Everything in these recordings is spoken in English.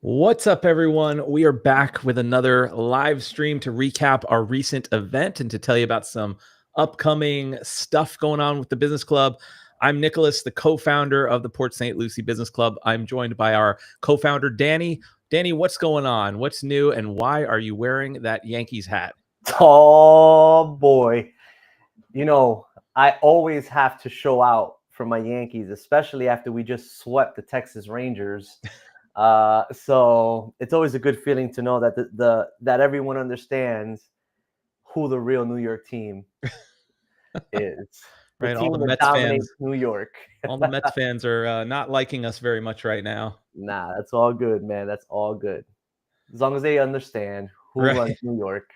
What's up, everyone? We are back with another live stream to recap our recent event and to tell you about some upcoming stuff going on with the business club. I'm Nicholas, the co-founder of the Port St. Lucie Business Club. I'm joined by our co-founder, Danny. Danny, what's going on? What's new? And why are you wearing that Yankees hat? Oh boy. I always have to show out for my Yankees, especially after we just swept the Texas Rangers. So it's always a good feeling to know that that everyone understands who the real New York team is. The Right? All team the that Mets dominates fans, New York. all the Mets fans are not liking us very much right now. Nah, that's all good, man. That's all good. As long as they understand who Right? runs New York.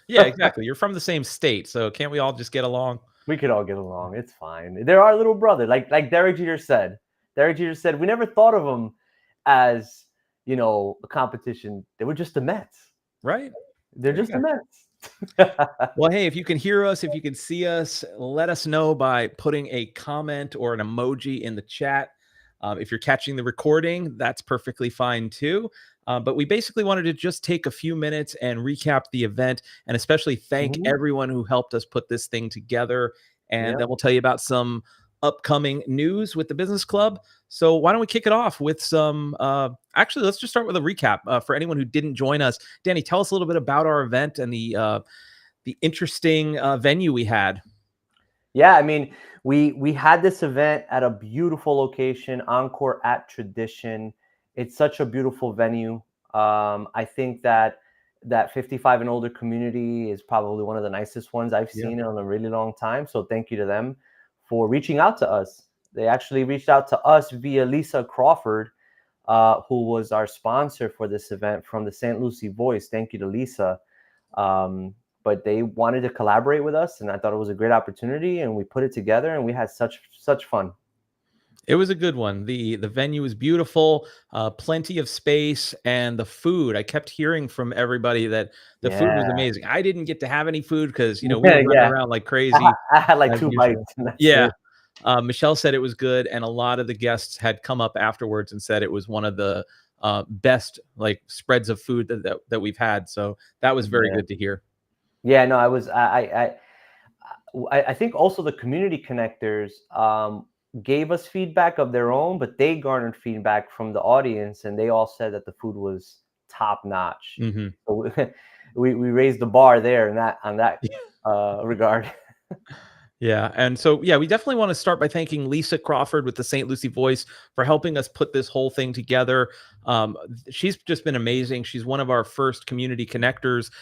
Yeah, exactly. You're from the same state, so can't we all just get along? We could all get along. It's fine. They're our little brother. Like Derek Jeter said. Derek Jeter said we never thought of them as, a competition. They were just the Mets. Right? They're There you just the go. Mets. Well, hey, if you can hear us, if you can see us, let us know by putting a comment or an emoji in the chat. If you're catching the recording, that's perfectly fine too. But we basically wanted to just take a few minutes and recap the event and especially thank Mhm. everyone who helped us put this thing together. And Yeah. then we'll tell you about some upcoming news with the business club. So why don't we kick it off with some actually let's just start with a recap for anyone who didn't join us. Danny, tell us a little bit about our event and the interesting venue we had. Yeah, I mean, we had this event at a beautiful location, Encore at Tradition. It's such a beautiful venue. I think that 55 and older community is probably one of the nicest ones I've Yeah. seen in a really long time. So thank you to them for reaching out to us. They actually reached out to us via Lisa Crawford, who was our sponsor for this event from the St. Lucie Voice. Thank you to Lisa. But they wanted to collaborate with us, and I thought it was a great opportunity, and we put it together, and we had such fun. It was a good one. The venue was beautiful, plenty of space, and the food. I kept hearing from everybody that the food was Yeah, amazing. I didn't get to have any food because we were yeah, running yeah. around like I, crazy ha- I had like as two usual. bites, and that's Yeah. it. Michelle said it was good, and a lot of the guests had come up afterwards and said it was one of the best like spreads of food that we've had. So that was very Yeah, good to hear. yeah. No, I was. I think also the community connectors gave us feedback of their own, but they garnered feedback from the audience, and they all said that the food was top notch. Hmm. So we raised the bar there in that on that regard. Yeah. And so, yeah, we definitely want to start by thanking Lisa Crawford with the St. Lucie Voice for helping us put this whole thing together. She's just been amazing. She's one of our first community connectors.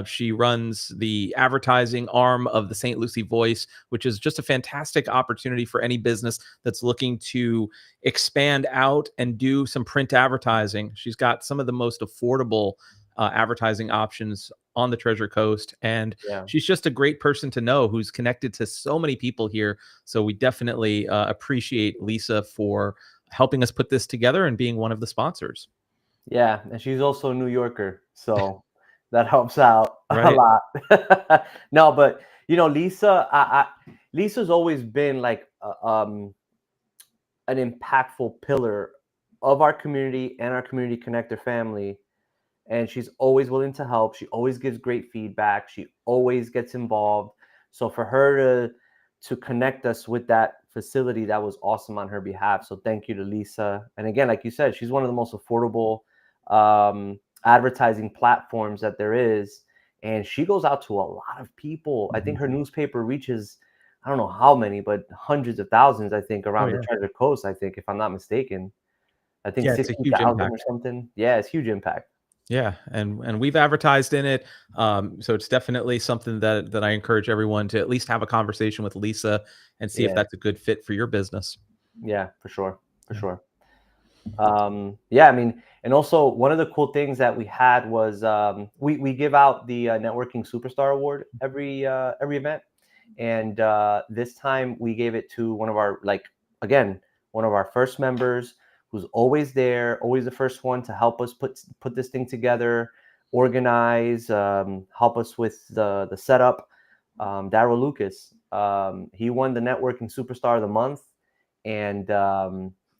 She runs the advertising arm of the St. Lucie Voice, which is just a fantastic opportunity for any business that's looking to expand out and do some print advertising. She's got some of the most affordable advertising options on the Treasure Coast. And Yeah. she's just a great person to know who's connected to so many people here. So we definitely appreciate Lisa for helping us put this together and being one of the sponsors. Yeah, and she's also a New Yorker, so that helps out a Right. lot. No, but Lisa, Lisa's always been like an impactful pillar of our community and our community connector family, and she's always willing to help. She always gives great feedback. She always gets involved. So for her to connect us with that facility, that was awesome on her behalf. So thank you to Lisa. And again, like you said, she's one of the most affordable advertising platforms that there is, and she goes out to a lot of people. I think her newspaper reaches, I don't know how many, but hundreds of thousands, I think, Oh, around the yeah. Treasure Coast, I think, if I'm not mistaken. I think Yeah, it's a huge 60,000 or impact. something. Yeah, it's huge impact. Yeah, and we've advertised in it, so it's definitely something that I encourage everyone to at least have a conversation with Lisa and see if Yeah, that's a good fit for your business. yeah, for sure, for Yeah. sure. Yeah, I mean, and also one of the cool things that we had was we give out the Networking Superstar Award every event, and this time we gave it to one of our again one of our first members who's always there, always the first one to help us put this thing together, organize, help us with the setup. Daryl Lucas, he won the Networking Superstar of the Month, and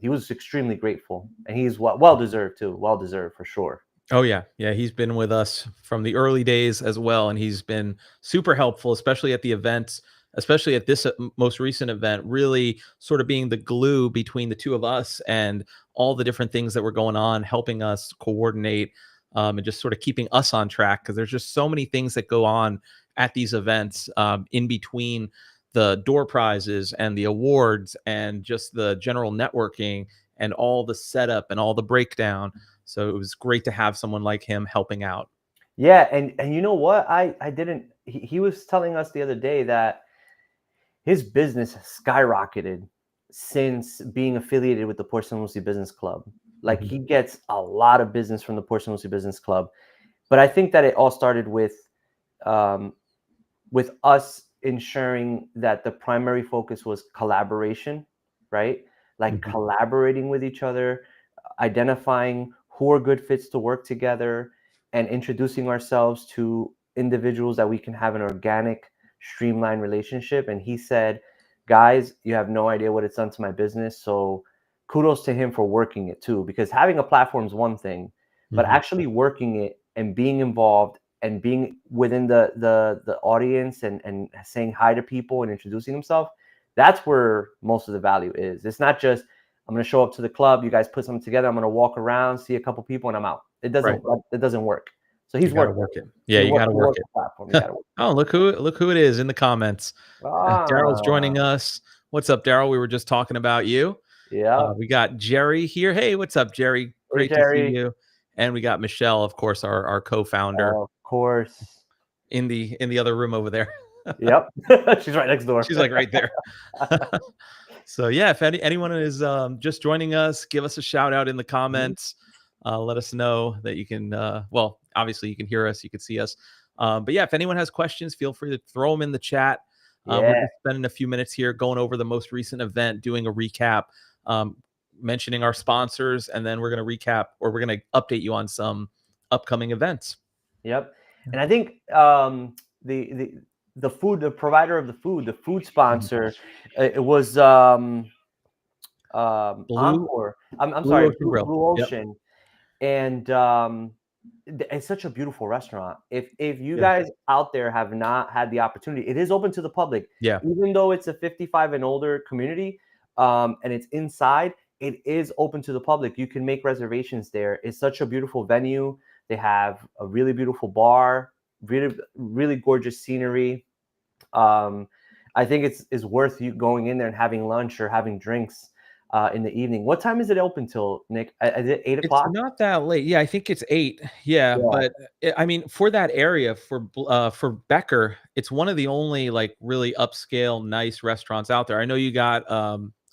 he was extremely grateful, and he's well deserved too. Well deserved for sure. Oh yeah. Yeah, he's been with us from the early days as well, and he's been super helpful, especially at the events, especially at this most recent event, really sort of being the glue between the two of us and all the different things that were going on, helping us coordinate, and just sort of keeping us on track because there's just so many things that go on at these events, in between the door prizes and the awards and just the general networking and all the setup and all the breakdown. So it was great to have someone like him helping out. Yeah, and you know what? I didn't. He was telling us the other day that his business skyrocketed since being affiliated with the Port St. Lucie Business Club. Like Mhm, he gets a lot of business from the Port St. Lucie Business Club, but I think that it all started um, with us ensuring that the primary focus was collaboration, right? Like mhm, collaborating with each other, identifying who are good fits to work together, and introducing ourselves to individuals that we can have an organic, streamlined relationship. And he said, guys, you have no idea what it's done to my business. So kudos to him for working it too, because having a platform is one thing, but mhm. actually working it and being involved and being within the audience and saying hi to people and introducing himself, that's where most of the value is. It's not just I'm going to show up to the club, you guys put something together, I'm going to walk around, see a couple people, and I'm out. Right. It doesn't work. So You he's gotta worked it. work it. Yeah, you gotta He work worked it. the platform. You got to work Oh, look who it is in the comments. it. Daryl's Ah, joining us. What's up, Daryl? We were just talking about you. yeah. We got Jerry here. Hey, what's up, Jerry? Hey, Great to see Jerry. you. And we got Michelle, of course, our co-founder Of course. in the other room over there. Yep. She's right next door. She's like right there. So yeah, if anyone is just joining us, give us a shout out in the Mhm. comments. Let us know that you can. Well, obviously you can hear us, you can see us. But yeah, if anyone has questions, feel free to throw them in the chat. We're Yeah. just spending a few minutes here going over the most recent event, doing a recap, um, mentioning our sponsors, and then we're going to recap or we're going to update you on some upcoming events. Yep. Yeah. And I think the the the food, the provider of the food Mhm. sponsor, it was Blue Encore. I'm Blue sorry, Ocean Grill. Blue Yep. Ocean, and it's such a beautiful restaurant. If you Yeah. guys out there have not had the opportunity, it is open to the public, Yeah. even though it's a 55 and older community, and it's inside. It is open to the public. You can make reservations there. It's such a beautiful venue. They have a really beautiful bar, really gorgeous scenery. Um, I think it's worth you going in there and having lunch or having drinks in the evening. What time is it open till, Nick? Is it eight It's o'clock? not that late. Yeah, I think it's 8. Yeah, Yeah, but I mean, for that area, for Becker, it's one of the only, like, really upscale, nice restaurants out there. I know you got,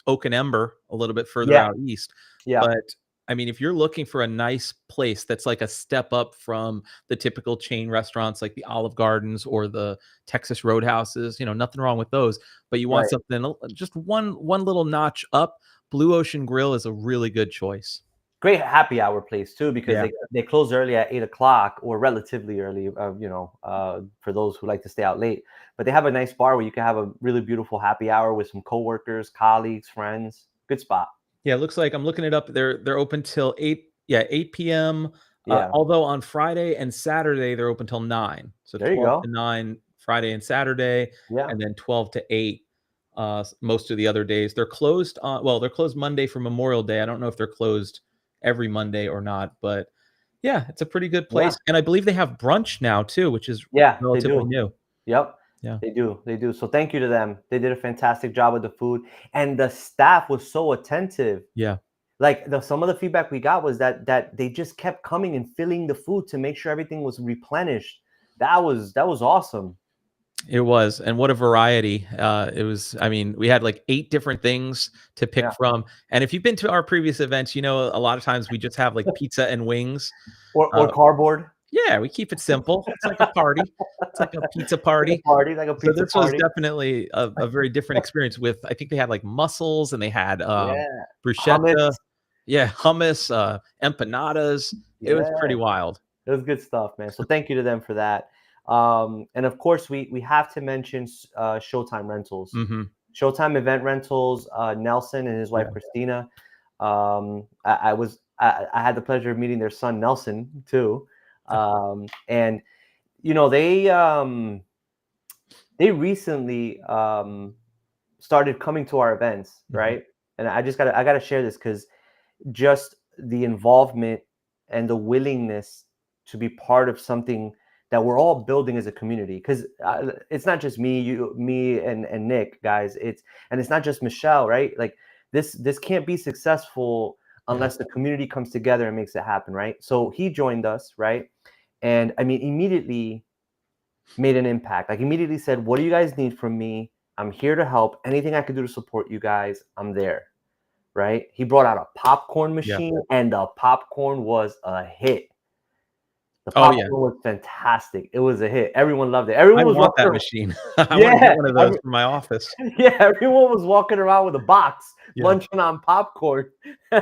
Oak and Ember a little bit further yeah, out east, yeah. but, I mean, if you're looking for a nice place that's like a step up from the typical chain restaurants like the Olive Gardens or the Texas Roadhouses, nothing wrong with those, but you want Right. something just one little notch up, Blue Ocean Grill is a really good choice. Great happy hour place too, because Yeah. they close early at 8 o'clock, or relatively early. For those who like to stay out late. But they have a nice bar where you can have a really beautiful happy hour with some coworkers, colleagues, friends. Good spot. Yeah, it looks like I'm looking it up. They're open till 8, yeah, 8 p.m. Yeah. Although on Friday and Saturday they're open till 9. So There you 12 go. to 9 Friday and Saturday, Yeah. and then 12 to 8 most of the other days. They're closed on well, they're closed Monday for Memorial Day. I don't know if they're closed every Monday or not, but yeah, it's a pretty good Yeah. place. And I believe they have brunch now too, which is Yeah. They relatively do. new. Yep. Yeah. They do. They do. So thank you to them. They did a fantastic job with the food, and the staff was so attentive. Yeah. Like some of the feedback we got was that they just kept coming and filling the food to make sure everything was replenished. That was awesome. It was, and what a variety. It was, I mean, we had like 8 different things to pick Yeah. from. And if you've been to our previous events, a lot of times we just have like pizza and wings. Or Uh, cardboard. yeah, we keep it simple. It's like a party. It's like a pizza Like a party. party, like a So pizza this was party. definitely a very different experience with, I think they had like mussels and they had Yeah. bruschetta. Hummus. Yeah, hummus, empanadas. It was pretty Yeah. wild. It was good stuff, man. So thank you to them for that. And of course, we have to mention Showtime Rentals, Hmm. Showtime Event Rentals. Nelson and his wife Yeah. Christina. I had the pleasure of meeting their son Nelson too, and they recently started coming to our events, Mhm. right? And I gotta share this because just the involvement and the willingness to be part of something that we're all building as a community, because it's not just me and Nick, guys. It's not just Michelle, right? Like this can't be successful Yeah. unless the community comes together and makes it happen, right? So he joined us, right? And I mean, immediately made an impact. Like immediately said, "What do you guys need from me? I'm here to help. Anything I can do to support you guys, I'm there." Right? He brought out a popcorn Yeah. machine, and the popcorn was a hit. The Oh, yeah. popcorn was fantastic. It was a hit. Everyone loved it. I Everyone was want walking that around. machine. I wanna get Yeah, one of those for my office. yeah, everyone was walking around with a box, Yeah. munching on popcorn. So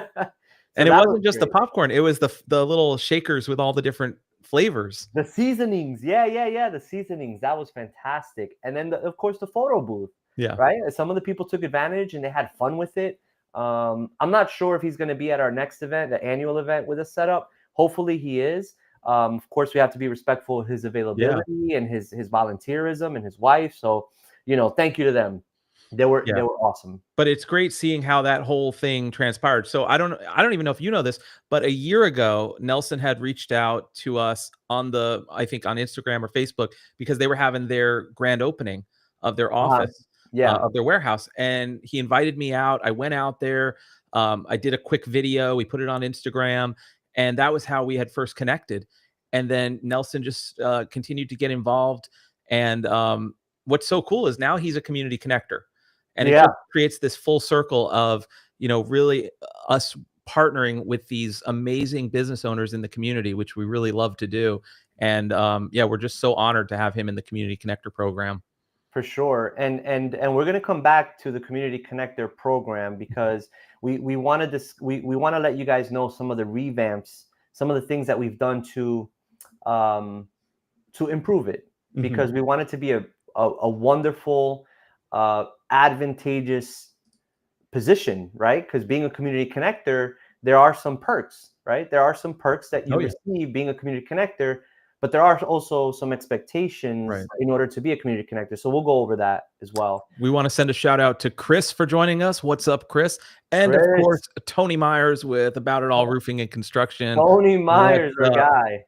And it that was wasn't just the great. popcorn, it was the little shakers with all the different flavors. The seasonings, yeah, yeah, yeah, the seasonings. That was fantastic. And then, of course, the photo booth, Yeah. right? Some of the people took advantage and they had fun with it. I'm not sure if he's going to be at our next event, the annual event with a setup. Hopefully, he is. Of course, we have to be respectful of his Yeah. availability and his volunteerism and his wife. So, thank you to them. They Yeah. were awesome. But it's great seeing how that whole thing transpired. So I don't even know if you know this, but a year ago, Nelson had reached out to us on I think on Instagram or Facebook because they were having their grand opening of their Uh-huh. office, Yeah, of their warehouse, and he invited me out. I went out there. I did a quick video. We put it on Instagram, and that was how we had first connected. And then Nelson just continued to get involved. And what's so cool is now he's a community connector, and it yeah. just creates this full circle of really us partnering with these amazing business owners in the community, which we really love to do. And yeah, we're just so honored to have him in the community connector program. For sure, and we're going to come back to the Community Connector program because we want to we want to let you guys know some of the revamps, some of the things that we've done um, to improve it, Mhm. because we want it to be a wonderful, advantageous position, right? Because being a community connector, there are some perks, right? There are some perks that you Oh yeah. receive being a community connector, but there are also some expectations Right. in order to be a community connector. So we'll go over that as well. We want to send a shout out to Chris for joining us. What's up, Chris? And of Chris, course, Tony Myers with About It All Roofing and Construction. Tony What's Myers, our up? guy.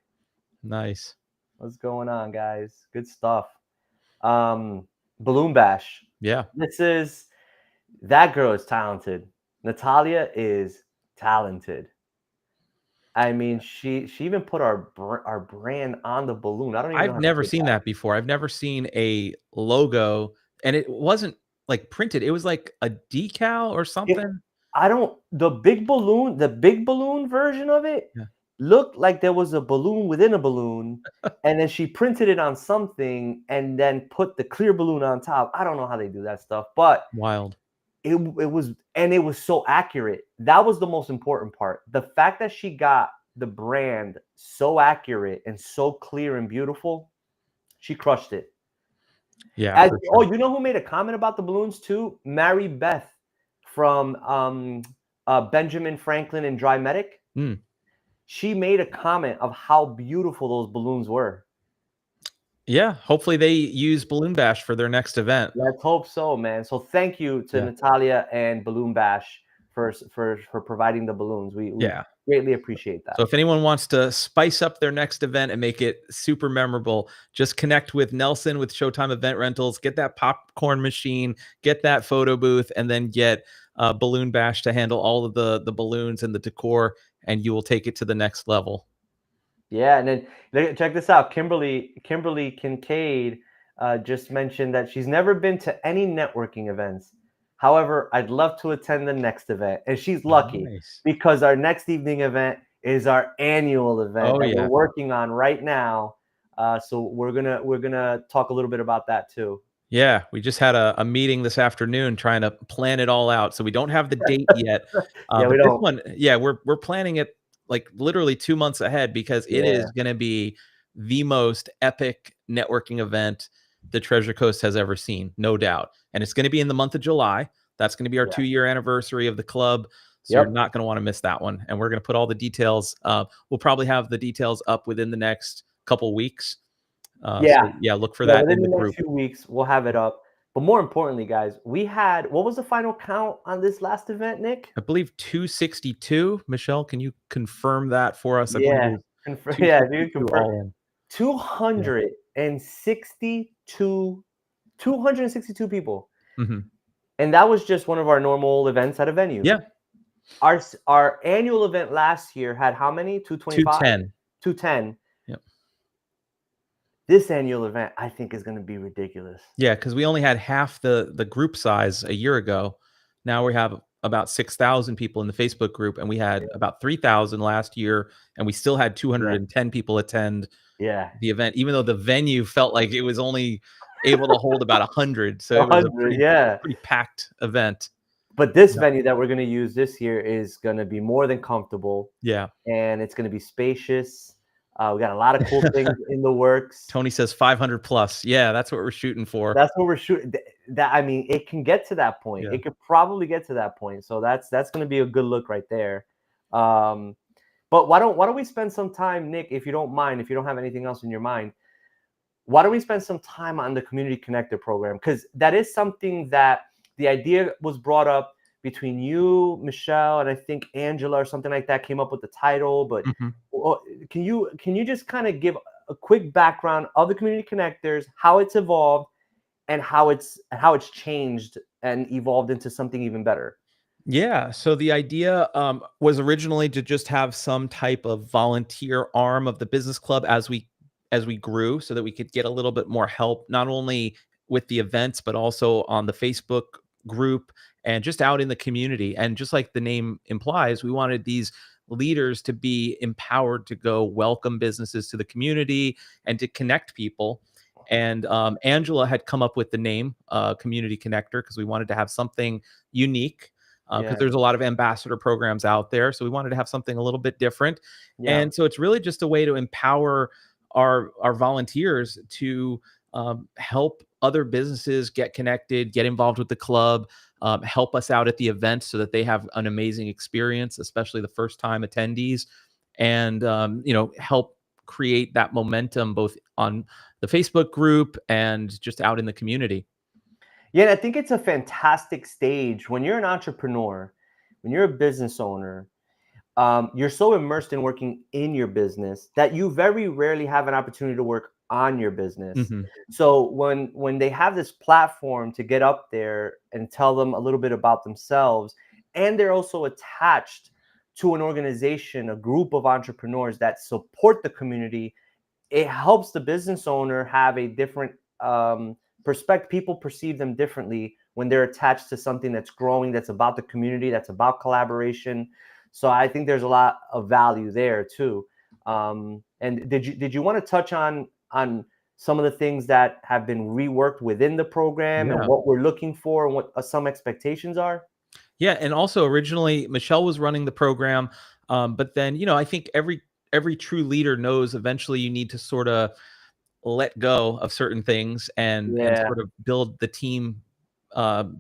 Nice. What's going on, guys? Good stuff. Balloon Bash. Yeah. That girl is talented. Natalia is talented. I mean, she even put our brand on the balloon. I don't even know I've how she never did seen that. that before. I've never seen a logo, and it wasn't like printed. It was like a decal or It, something. I don't the big balloon version of it Yeah. looked like there was a balloon within a balloon, and then she printed it on something and then put the clear balloon on top. I don't know how they do that stuff, but Wild. it was so accurate. That was the most important part. The fact that she got the brand so accurate and so clear and beautiful, she crushed it. Yeah, for Oh, sure. you know who made a comment about the balloons too? Mary Beth from Benjamin Franklin and Dry Medic. Mm. She made a comment of how beautiful those balloons were. Yeah, hopefully they use Balloon Bash for their next event. Let's hope so, man. So thank you to Yeah. Natalia and Balloon Bash for providing the balloons. We Yeah. greatly appreciate that. So if anyone wants to spice up their next event and make it super memorable, just connect with Nelson with Showtime Event Rentals, get that popcorn machine, get that photo booth, and then get Balloon Bash to handle all of the balloons and the decor, and you will take it to the next level. Yeah, and then check this out. Kimberly Kincaid just mentioned that she's never been to any networking events. However, I'd love to attend the next event, and she's lucky Nice. because our next evening event is our annual event Oh that we're yeah. working on right now. So we're gonna talk a little bit about that too. Yeah, we just had a meeting this afternoon trying to plan it all out. So we don't have the date yet. Yeah, we But this don't. one, yeah, we're planning it like literally 2 months ahead because it Yeah, is gonna be the most epic networking event the Treasure Coast has ever seen, no doubt. And it's gonna be in the month of July. That's gonna be our yeah, 2-year anniversary of the club. So you're Yep. not going to want to miss that one. And we're going to put all the details. We'll probably have the details up within the next couple weeks. Yeah. So yeah, look for Yeah, that within in the the next group. few weeks, we'll have it up. But more importantly, guys, we had what was the final count on this last event, Nick? I believe 262. Michelle, can you confirm that for us? I believe it Yeah, was yeah, if you 262 confirm all in. Yeah. 262 262 people. Hmm. And that was just one of our normal events at a venue. Yeah. Our annual event last year had how many? 225? 210. 210. Yep. This annual event, I think, is going to be ridiculous. Yeah, because we only had half the group size a year ago. Now we have about 6,000 people in the Facebook group, and we had about 3,000 last year, and we still had Yeah. 210 people attend Yeah. the event, even though the venue felt like it was only able to hold about 100. So it was a 100, yeah. pretty packed event. But this Yeah. venue that we're going to use this year is going to be more than comfortable, Yeah. and it's going to be spacious. We got a lot of cool things in the works. Tony says 500 plus. Yeah, that's what we're shooting for. That's what we're shooting. That I mean, it can get to that point. Yeah. It could probably get to that point. So that's going to be a good look right there. But why don't we spend some time, Nick, if you don't mind, if you don't have anything else in your mind, why don't we spend some time on the Community Connector program? Because that is something that the idea was brought up between you, Michelle, and I think Angela or something like that came up with the title. But Mhm. can you just kind of give a quick background of the Community Connectors, how it's evolved, and how it's changed and evolved into something even better? Yeah. So the idea was originally to just have some type of volunteer arm of the business club as we grew, so that we could get a little bit more help, not only with the events, but also on the Facebook group and just out in the community. And just like the name implies, we wanted these leaders to be empowered to go welcome businesses to the community and to connect people. And Angela had come up with the name Community Connector because we wanted to have something unique, because Yeah, there's a lot of ambassador programs out there. So we wanted to have something a little bit different. yeah, And so it's really just a way to empower our volunteers to help other businesses get connected, get involved with the club, help us out at the event so that they have an amazing experience, especially the first time attendees, and help create that momentum both on the Facebook group and just out in the community. yeah. And I think it's a fantastic stage when you're an entrepreneur, when you're a business owner. You're so immersed in working in your business that you very rarely have an opportunity to work on your business. Mhm. So when they have this platform to get up there and tell them a little bit about themselves, and they're also attached to an organization, a group of entrepreneurs that support the community, it helps the business owner have a different perspective. People perceive them differently when they're attached to something that's growing, that's about the community, that's about collaboration. So I think there's a lot of value there too. And did you want to touch on some of the things that have been reworked within the program and Yeah. what we're looking for and what some expectations are? Yeah, and also originally Michelle was running the program, but then I think every true leader knows eventually you need to sort of let go of certain things and Yeah, sort of build the team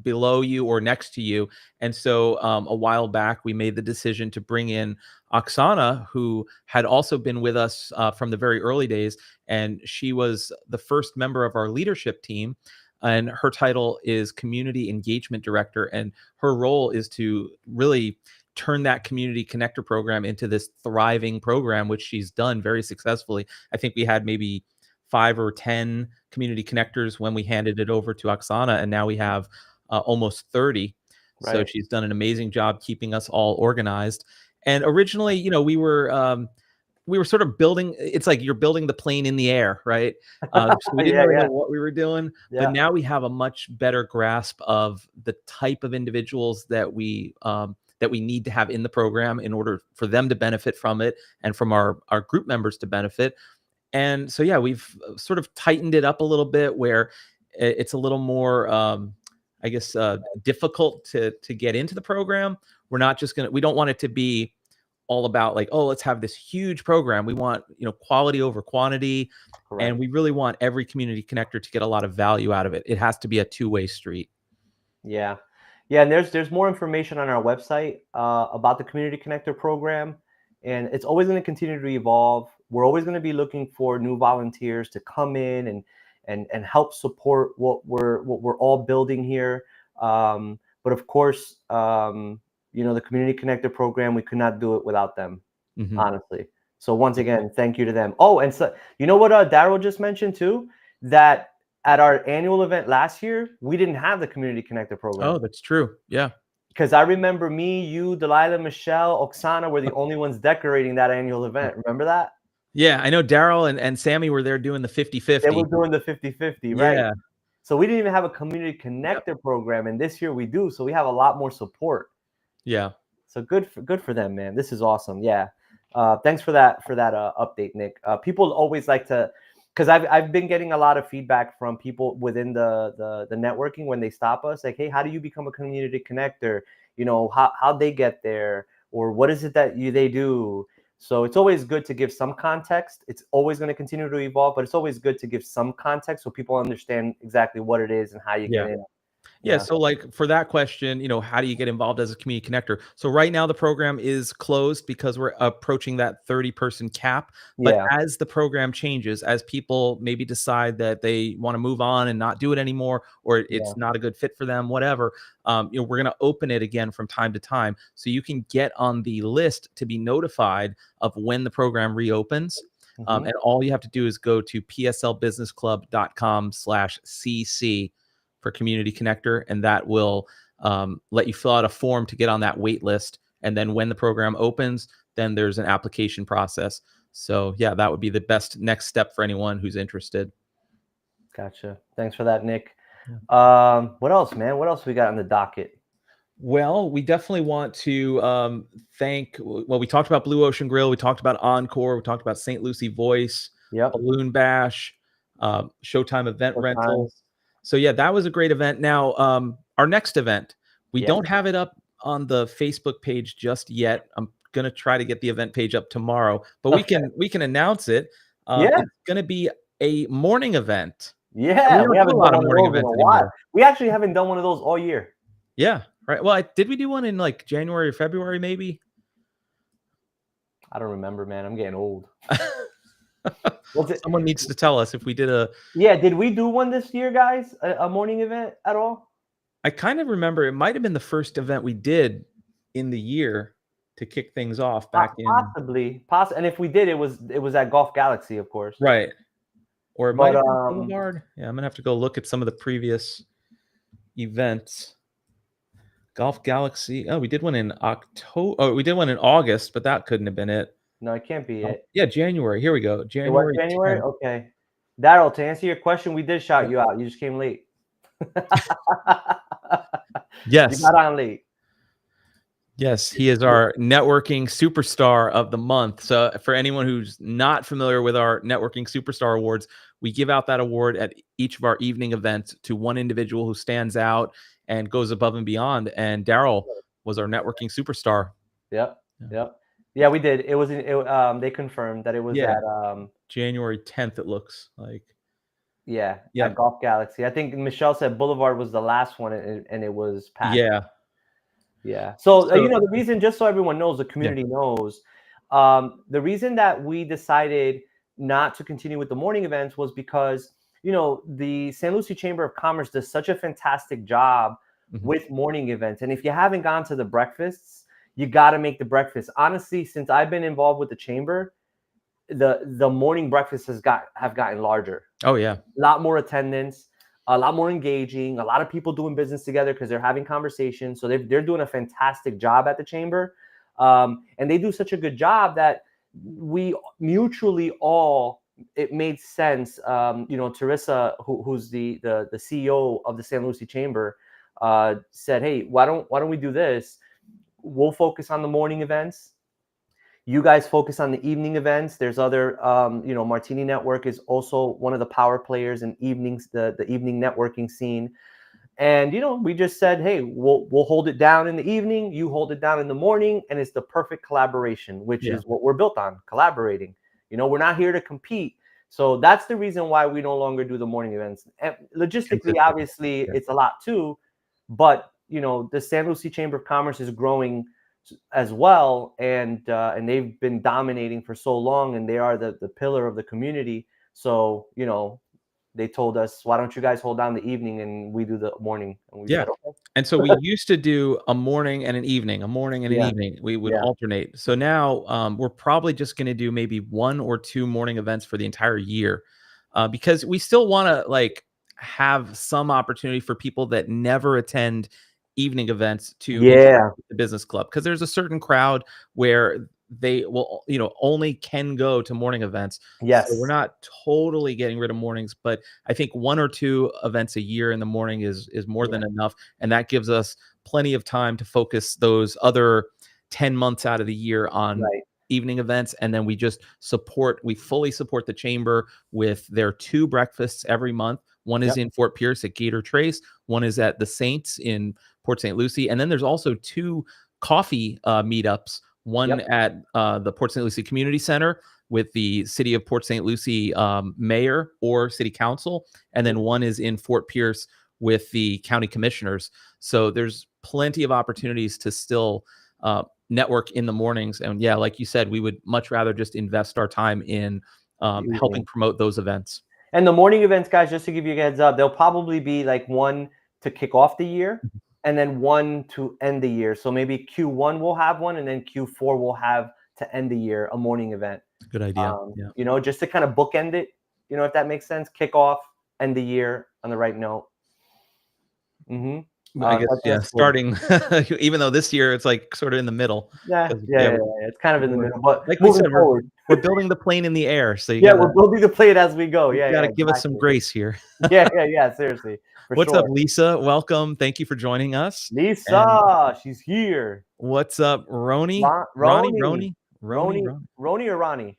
below you or next to you. And so a while back we made the decision to bring in Oksana, who had also been with us from the very early days, and she was the first member of our leadership team. And her title is Community Engagement Director, and her role is to really turn that Community Connector program into this thriving program, which she's done very successfully. I think we had maybe 5 or 10 community connectors when we handed it over to Oksana, and now we have almost 30. So right. she's done an amazing job keeping us all organized. And originally, we were sort of building. It's like you're building the plane in the air, right? So we didn't Yeah, really know yeah, what we were doing, but yeah. now we have a much better grasp of the type of individuals that we need to have in the program in order for them to benefit from it and from our group members to benefit. And so, yeah, we've sort of tightened it up a little bit where it's a little more, I guess, difficult to get into the program. We don't want it to be all about like, oh, let's have this huge program. We want, quality over quantity. And Correct. we really want every community connector to get a lot of value out of it. It has to be a two-way street. Yeah. Yeah, and there's more information on our website about the Community Connector program, and it's always going to continue to evolve. We're always going to be looking for new volunteers to come in and help support what we're all building here. But of course, the Community Connector program, we could not do it without them, Hmm. honestly. So once again, thank you to them. Oh, and so you know what Daryl just mentioned too, that at our annual event last year, we didn't have the Community Connector program. Oh, that's true. Yeah. Because I remember me, you, Delilah, Michelle, Oksana were the only ones decorating that annual event. Remember that? Yeah, I know Daryl and Sammy were there doing the They were 50-50. doing the 50-50, right? Yeah. So we didn't even have a community Yep. connector program, and this year we do. So we have a lot more support. Yeah. So good for them, man. This is awesome. Yeah. Thanks for that update, Nick. People always like to, because I've been getting a lot of feedback from people within the networking when they stop us, like, hey, how do you become a community connector? How they get there, or what is it that they do? So it's always good to give some context. It's always going to continue to evolve, but it's always good to give some context so people understand exactly what it is and how you Yeah. get in. Yeah, Yeah. so like for that question, how do you get involved as a community connector? So right now the program is closed because we're approaching that 30-person cap. But Yeah. as the program changes, as people maybe decide that they want to move on and not do it anymore, or Yeah. it's not a good fit for them, whatever, we're going to open it again from time to time, so you can get on the list to be notified of when the program reopens. Hmm. And all you have to do is go to pslbusinessclub.com/cc for community connector, and that will let you fill out a form to get on that wait list. And then when the program opens, then there's an application process. So yeah, that would be the best next step for anyone who's interested. Gotcha. Thanks for that, Nick. Yeah. What else, man? What else we got on the docket? Well, we definitely want to we talked about Blue Ocean Grill, we talked about Encore, we talked about St. Lucie Voice, Yep. Balloon Bash, Showtime Event What time? Rentals. So yeah, that was a great event. Now, our next event, we Yes. don't have it up on the Facebook page just yet. I'm gonna try to get the event page up tomorrow, but we Okay. can announce it. Yeah. It's gonna be a morning event. And we Yeah. We don't do a haven't done lot of one of morning those in events a while. anymore. We actually haven't done one of those all year. Yeah, right. Well, did we do one in like January or February, maybe? I don't remember, man. I'm getting old. Was it? Someone needs to tell us if we did a. Yeah. Did we do one this year, guys? A morning event at all? I kind of remember it might have been the first event we did in the year to kick things off back in. Possibly. And if we did, it was at Golf Galaxy, of course. Right. Or it might But have been Boulevard. Yeah, I'm gonna have to go look at some of the previous events. Golf Galaxy. Oh, we did one in October. Oh, we did one in August, but that couldn't have been it. no, it can't be it. Yeah, January. Here we go. It was January January. 10th. Okay. Daryl, to answer your question, we did shout you out. You just came late. You Yes. got on late. Yes, he is our networking superstar of the month. So, for anyone who's not familiar with our networking superstar awards, we give out that award at each of our evening events to one individual who stands out and goes above and beyond. And Daryl was our networking superstar. Yep. Yeah. Yep. Yeah, we did. It was. They confirmed that it was Yeah. at. January 10th, it looks like. Yeah, Yeah. at Golf Galaxy. I think Michelle said Boulevard was the last one, and it was packed. Yeah. Yeah. So, So, the reason, just so everyone knows, the community knows, the reason that we decided not to continue with the morning events was because, the St. Lucie Chamber of Commerce does such a fantastic job with morning events. And if you haven't gone to the breakfasts, you got to make the breakfast. Honestly, since I've been involved with the chamber, the morning breakfasts have gotten larger. Oh, yeah. A lot more attendance, a lot more engaging, a lot of people doing business together because they're having conversations. So they're doing a fantastic job at the chamber. And they do such a good job that we mutually it made sense. Teresa, who's the CEO of the St. Lucie Chamber, said, hey, why don't we do this? We'll focus on the morning events. You guys focus on the evening events. There's other, Martini Network is also one of the power players in evenings, the evening networking scene. And, we just said, hey, we'll hold it down in the evening. You hold it down in the morning. And it's the perfect collaboration, which is what we're built on, collaborating. We're not here to compete. So that's the reason why we no longer do the morning events. And logistically, obviously, it's a lot too. But the San Lucie Chamber of Commerce is growing as well, and they've been dominating for so long, and they are the pillar of the community. So they told us, why don't you guys hold down the evening and we do the morning? And we Yeah. said, okay. And so we used to do a morning and an evening, a morning and an Yeah, evening. We would yeah, alternate. So now we're probably just going to do maybe 1 or 2 morning events for the entire year, because we still want to like have some opportunity for people that never attend evening events to interact yeah, with the business club, because there's a certain crowd where they will, only can go to morning events. So we're yes, not totally getting rid of mornings, but I think 1 or 2 events a year in the morning is more yeah, than enough, and that gives us plenty of time to focus those other 10 months out of the year on right, evening events. And then we fully support the chamber with their 2 breakfasts every month. One is yep, in Fort Pierce at Gator Trace, one is at the Saints in Port St. Lucie, and then there's also 2 coffee meetups, one yep, at the Port St. Lucie Community Center with the city of Port St. Lucie mayor or city council, and mhm, then one is in Fort Pierce with the county commissioners. So there's plenty of opportunities to still network in the mornings. And yeah, like you said, we would much rather just invest our time in helping evening. promote those events. And the morning events, guys, just to give you a heads up, they'll probably be like one to kick off the year Mhm. and then one to end the year. So maybe Q1 will have one, and then Q4 will have to end the year a morning event. Good idea. Yeah. Just to kind of bookend it, if that makes sense. Kick off, end the year on the right note. Mm-hmm. I guess, So yeah, that's cool. starting, even though this year it's like sort of in the middle. Yeah, 'Cause, yeah, yeah, yeah, yeah. It's kind of in the we're middle, but like we moving said, we're forward. we're building the plane in the air. So Yeah, we're building the plate as we go. you Yeah, gotta yeah, give us some exactly. grace here. Yeah, yeah, yeah. Seriously, for What's up, sure. Lisa? Welcome. Thank you for joining us. And Lisa, she's here. what's up, Roni? Ronnie, Roni, Roni. Roni or Ronnie?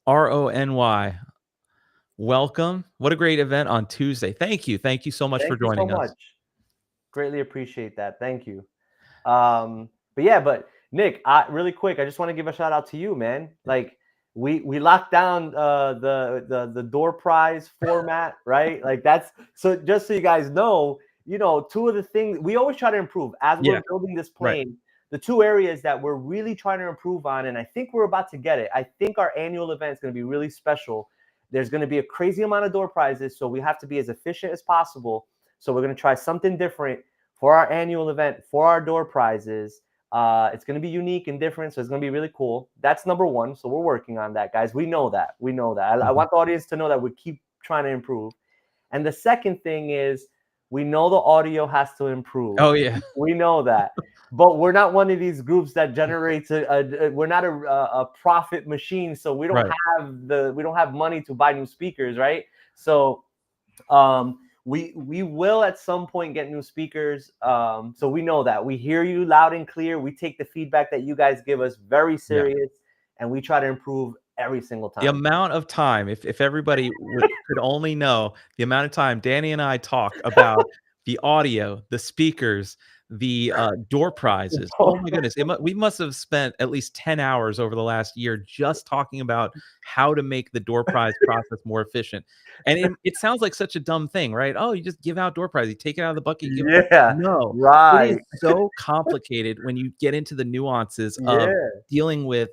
Rony. Welcome. What a great event on Tuesday. Thank you. Thank you so much for Thank you so joining us. much. Greatly appreciate that. Thank you. But Nick, really quick, I just want to give a shout out to you, man. Like we locked down the door prize format, right? Like that's so. Just so you guys know, 2 of the things we always try to improve as Yeah, we're building this right. plane. The 2 areas that we're really trying to improve on, and I think we're about to get it. I think our annual event is going to be really special. There's going to be a crazy amount of door prizes, so we have to be as efficient as possible. So we're going to try something different for our annual event, for our door prizes. It's going to be unique and different, so it's going to be really cool. That's number 1. So we're working on that, guys. We know that. We know that. I Mhm. want the audience to know that we keep trying to improve. And the second thing is, we know the audio has to improve. Oh yeah. We know that. But we're not one of these groups that generates we're not a profit machine, so we don't Right. have money to buy new speakers, right? So we will at some point get new speakers. So we know that. We hear you loud and clear. We take the feedback that you guys give us very Yeah. serious, and we try to improve every single The time. amount of time, if everybody could only know the amount of time Danny and I talk about the audio, the speakers, the door prizes. Oh my goodness. We must have spent at least 10 hours over the last year just talking about how to make the door prize process more efficient. And it sounds like such a dumb thing, right? Oh, you just give out door prize, you take it out of the bucket, you give it. Yeah, No, it is right. so complicated when you get into the nuances of Yeah, dealing with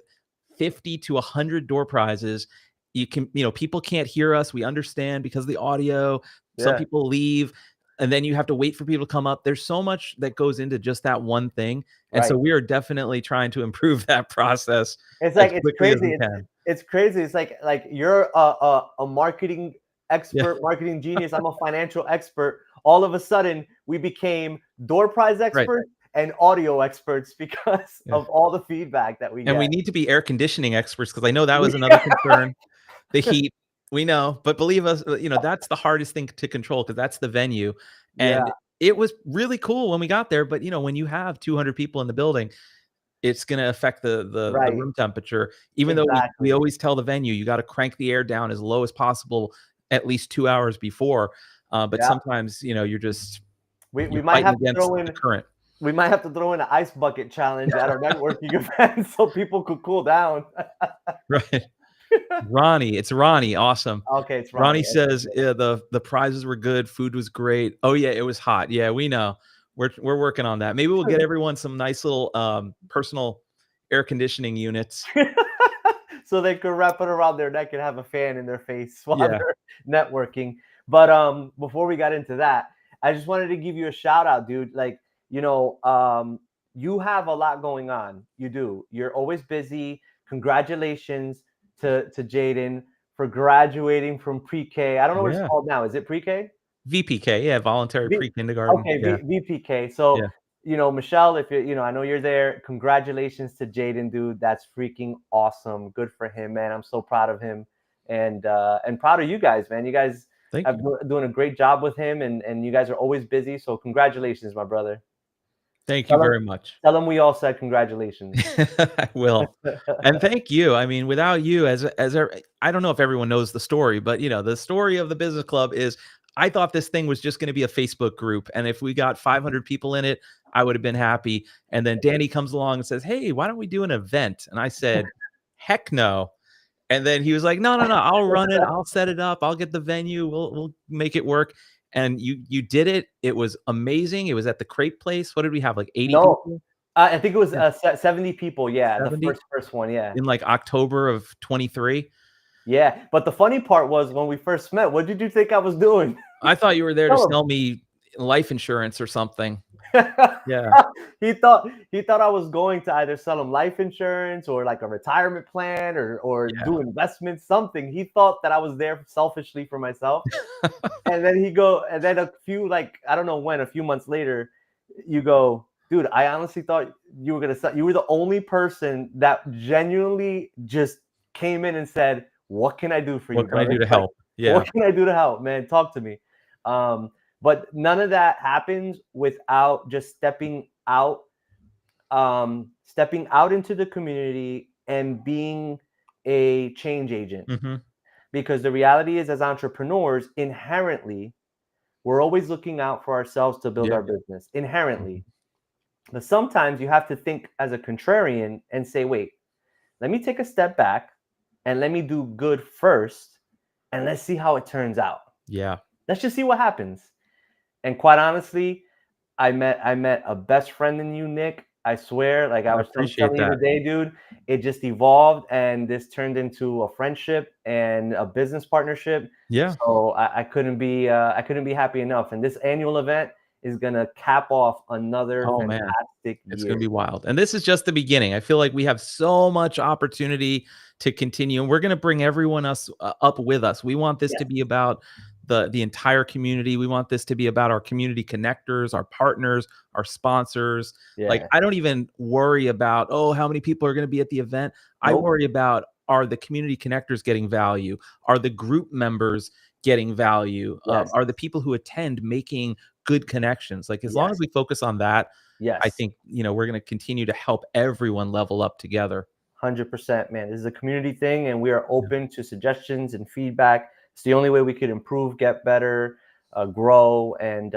50 to 100 door prizes. People can't hear us. We understand because of the audio. Some yeah, people leave, and then you have to wait for people to come up. There's so much that goes into just that one thing. And right. so we are definitely trying to improve that process It's as like it's quickly as crazy. we It's can. it's crazy. It's like you're a marketing Yeah. expert, marketing genius. I'm a financial expert. All of a sudden, we became door prize Right. experts and audio experts because Yeah. of all the feedback that we And we get. need to be air conditioning experts, because I know that was another concern. The heat, we know, but believe us, that's the hardest thing to control, because that's the venue. Yeah, And it was really cool when we got there, but when you have 200 people in the building, it's going to affect the right. room temperature. Even though we Exactly. always tell the venue, you got to crank the air down as low as possible at least 2 hours before. But Yeah. sometimes We you're might fighting have to against throw the in current. we might have to throw in an ice bucket challenge at our networking event so people could cool down. Right. Ronnie, it's Ronnie. Awesome. Okay, it's Ronnie Ronnie. Okay, says, good. yeah, the prizes were good, food was great. Oh yeah, it was hot. Yeah, we know. We're working on that. Maybe we'll get everyone some nice little personal air conditioning units. So they could wrap it around their neck and have a fan in their face while Yeah. they're networking. But before we got into that, I just wanted to give you a shout out, dude. Like, you know, you have a lot going on. You do. You're always busy. Congratulations to Jaden for graduating from pre-K. I don't know what it's Yeah. called now. Is it pre-K? VPK. Yeah. Voluntary V pre-kindergarten. okay, Yeah. VPK. So, Yeah. you know, Michelle, if you know, I know you're there. Congratulations to Jaden, dude. That's freaking awesome. Good for him, man. I'm so proud of him and proud of you guys, man. You guys Thank have you. doing a great job with him and you guys are always busy. So congratulations, my brother. Thank you Tell him, very much. tell him we all said congratulations. I will. And thank you. I mean, without you, I don't know if everyone knows the story, but the story of the business club is I thought this thing was just going to be a Facebook group, and if we got 500 people in it, I would have been happy. And then Danny comes along and says, "Hey, why don't we do an event?" And I said, "Heck no." And then he was like, "No, no, no, I'll run it. I'll set it up. I'll get the venue. We'll make it work." And you did it. It was amazing. It was at the Crepe Place. What did we have? Like 80 No, people? I think it was Yeah, 70 people. Yeah, the 70 first one. Yeah. in like October of 23. Yeah. But the funny part was when we first met, what did you think I was doing? I thought you were there to Tell him. sell me life insurance or something. Yeah. he thought I was going to either sell him life insurance or like a retirement plan or Yeah. do investments, something. He thought that I was there selfishly for myself. And then a few, like, I don't know when, a few months later, you go, dude, I honestly thought you were gonna sell. You were the only person that genuinely just came in and said, "What can I do for you, What can I do brother? to Like, help? Yeah. what can I do to help, man? Talk to me." Um, but none of that happens without just stepping out into the community and being a change agent. Mhm. Because the reality is, as entrepreneurs, inherently, we're always looking out for ourselves to build Yeah. our business, inherently. Mhm. But sometimes you have to think as a contrarian and say, wait, let me take a step back and let me do good first and let's see how it turns out. Yeah. Let's just see what happens. And quite honestly, I met a best friend in you, Nick. I swear, like I I was appreciate telling you that. today, dude, it just evolved and this turned into a friendship and a business partnership. Yeah. So I couldn't be happy enough. And this annual event is gonna cap off another Oh, man. fantastic It's gonna year. be wild. And this is just the beginning. I feel like we have so much opportunity to continue, and we're gonna bring everyone else up with us. We want this to Yes, be about the entire community. We want this to be about our community connectors, our partners, our sponsors. Like, yeah, I don't even worry about, oh, how many people are gonna be at the event. I nope, worry about, are the community connectors getting value? Are the group members getting value? yes, Are the people who attend making good connections? Like, as long as yes, we focus on that, I yes. think, we're going to continue to help everyone level up together. 100%, man. This is a community thing, and we are Yeah. open to suggestions and feedback. It's the only way we could improve, get better, grow, and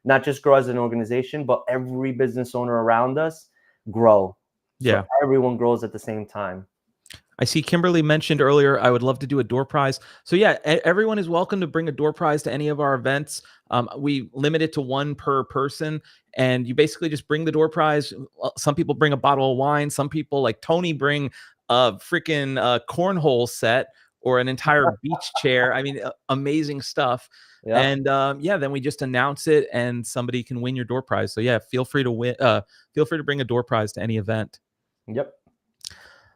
not just grow as an organization, but every business owner around us grow. So Yeah. everyone grows at the same time. I see Kimberly mentioned earlier, I would love to do a door prize. So yeah, everyone is welcome to bring a door prize to any of our events. We limit it to one per person, and you basically just bring the door prize. Some people bring a bottle of wine. Some people, like Tony, bring a freaking cornhole set or an entire beach chair. I mean, amazing stuff. Yep. And yeah, then we just announce it, and somebody can win your door prize. So yeah, feel free to win. Feel free to bring a door prize to any event. Yep.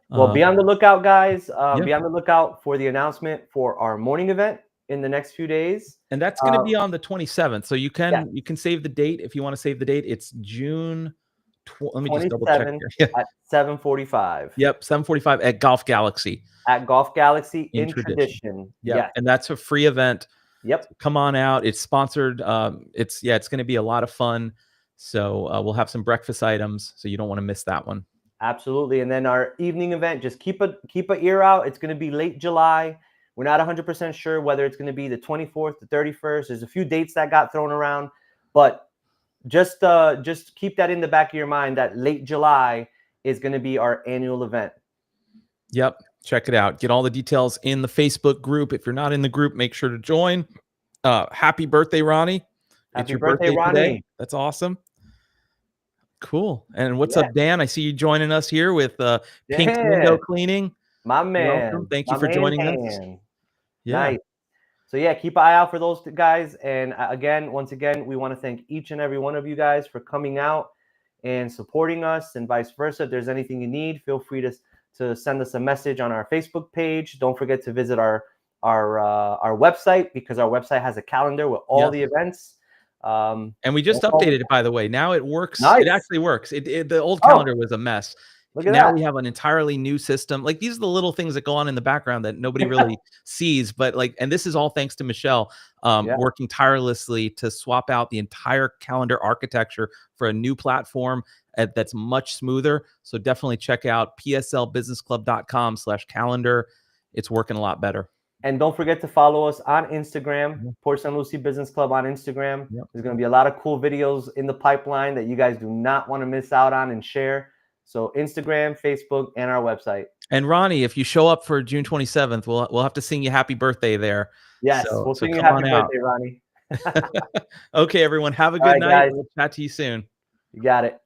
Well, be Um, on the lookout, guys. yeah. Be on the lookout for the announcement for our morning event in the next few days. And that's gonna Uh, be on the 27th, so you yeah, can save the date if you wanna save the date. It's June let me just double check 27th here. Yeah. at 7:45 Yep, 7:45 at Golf Galaxy at Golf Galaxy in in Tradition. Tradition. Yep, Yes. and that's a free event. Yep. Come on out. It's sponsored. It's gonna be a lot of fun. So, we'll have some breakfast items, so you don't wanna miss that one. Absolutely. And then our evening event, just keep a ear out. It's going to be late July. We're not 100% sure whether it's going to be the 24th, the 31st. There's a few dates that got thrown around, but just keep that in the back of your mind that late July is going to be our annual event. Yep, check it out. Get all the details in the Facebook group. If you're not in the group, make sure to join. Happy birthday, Ronnie. It's Happy your birthday, birthday today? Ronnie. That's awesome. Cool. And what's Yeah. up, Dan? I see you joining us here with Pink Yeah. Window Cleaning. My Welcome. man. Thank you My for main joining us. man. Yeah. Nice. So yeah, keep an eye out for those guys. And again, once again, we want to thank each and every one of you guys for coming out and supporting us, and vice versa. If there's anything you need, feel free to send us a message on our Facebook page. Don't forget to visit our website, because our website has a calendar with all Yes. the events. And we just updated it, by the way. Now it works. It Nice. actually works. The old Oh, calendar was a mess. look at Now that. we have an entirely new system. Like, these are the little things that go on in the background that nobody really sees. But like, and this is all thanks to Michelle, Yeah. working tirelessly to swap out the entire calendar architecture for a new platform that's much smoother. So definitely check out pslbusinessclub.com/calendar. It's working a lot better. And don't forget to follow us on Instagram, Yeah. Port St. Lucie Business Club on Instagram. Yep. There's going to be a lot of cool videos in the pipeline that you guys do not want to miss out on and share. So Instagram, Facebook, and our website. And Ronnie, if you show up for June 27th, we'll have to sing you happy birthday there. Yes, So we'll sing you come happy on out. birthday, Ronnie. Okay, everyone, have a All good right, night. guys. We'll chat to you soon. You got it.